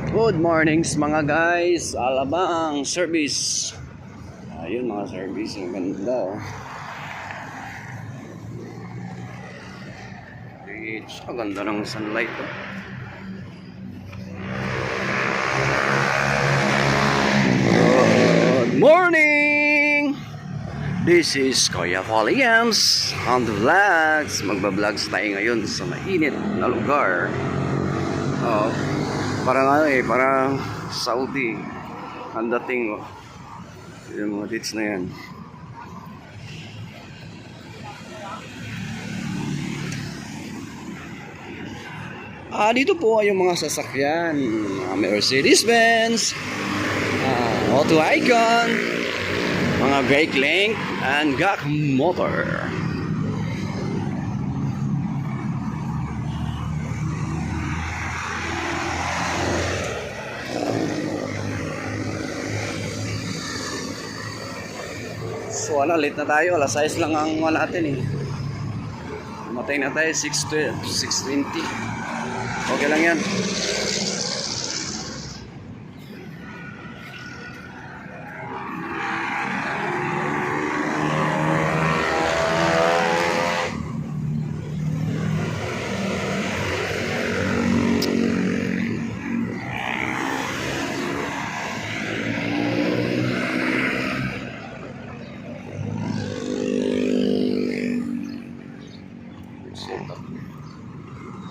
Good mornings mga guys, Alabang service. Ayun mga service, ang ganda oh. It's ang ganda ng sunlight oh. Good morning! This is Kuya Williams on the vlogs. Magba-vlogs tayo ngayon sa mainit na lugar. Oh, parang parang Saudi ang dating oh. Yung mga dates na yan. Dito po ay yung mga sasakyan, mga Mercedes-Benz, Auto Icon, mga brake link, and GAC motor. So late na tayo, alas 6 lang ang wala natin eh. Matay na tayo 6:20. Okay lang yan.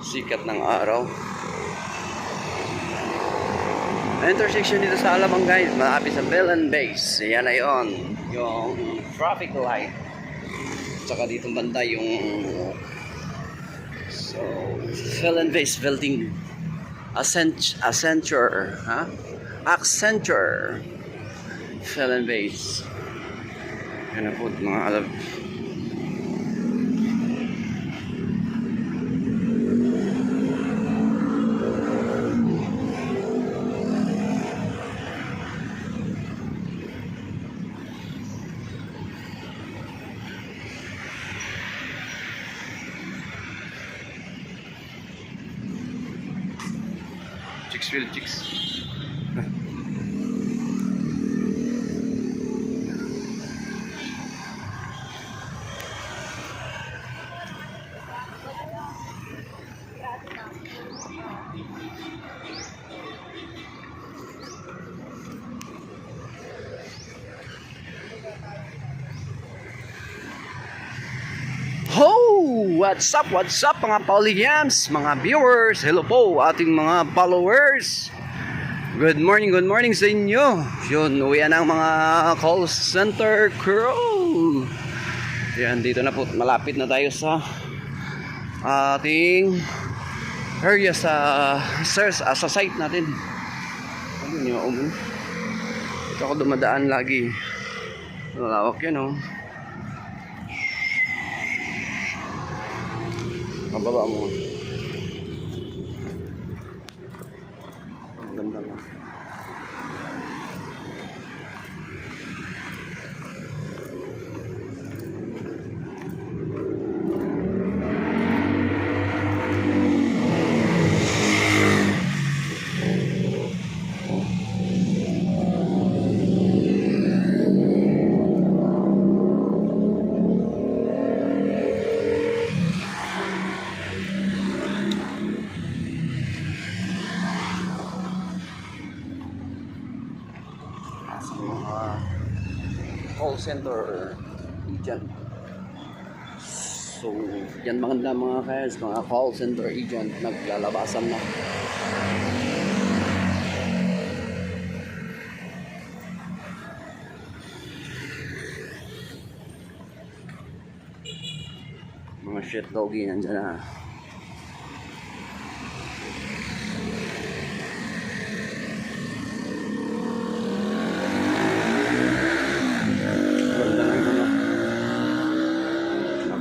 Sikat ng araw. Intersection dito sa Alabang guys, malapit sa Bell and Base. Yan na yun, yung traffic light. Tsaka dito banda yung Bell and Base building. Accenture, ha? Accenture Bell and Base. Yan na po mga alam. Chicksville Chicks. What's up mga Pauliams, mga viewers, hello po ating mga followers. Good morning sa inyo. Yun, uwian ang mga call center crew. Yan, dito na po, malapit na tayo sa ating area sa site natin. Ano nyo, ito ako dumadaan lagi. Malawak yan oh. Pababa mo. Ang ganda lang. Call center agent. So yan mga guys, mga call center agent naglalabasan na. Mga shit doggy nandyan na.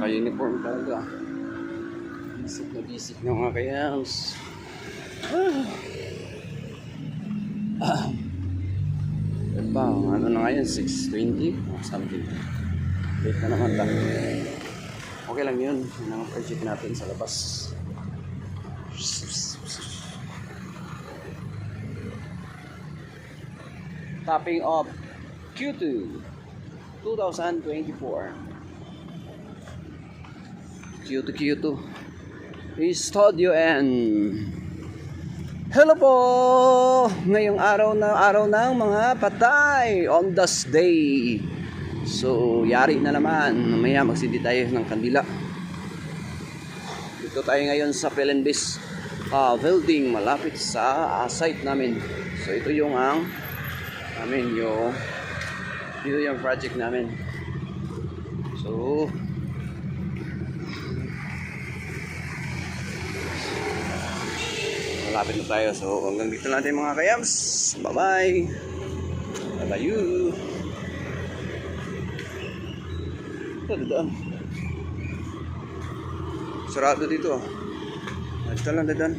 Uniform talaga. Bisik na mga kayans. Diba, ano na ngayon, 6:20 or something. Late na naman lang. Okay lang yun. Yun ang project natin sa labas. topping of Q2 2024. Q2 Studio and hello po! Ngayong araw ng mga patay on this day. So, yari na naman. Mamaya magsindi tayo ng kandila. Dito tayo ngayon sa Pelenbis building malapit sa site namin. So, ito yung project namin. So, malapit na tayo. So, hanggang dito natin mga kayams. Bye-bye. Bye-bye. Dadaan. Sarado dito. Dito lang dadaan.